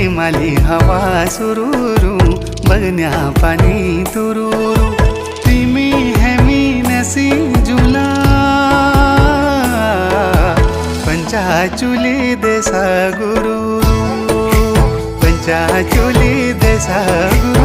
प्रेमाली हवा सुरूरू बगन्या पाणी तुरूरू तिमी हेमी नसी जुला पंचाचुली देसा गुरु पंचाचुली देसा गुरु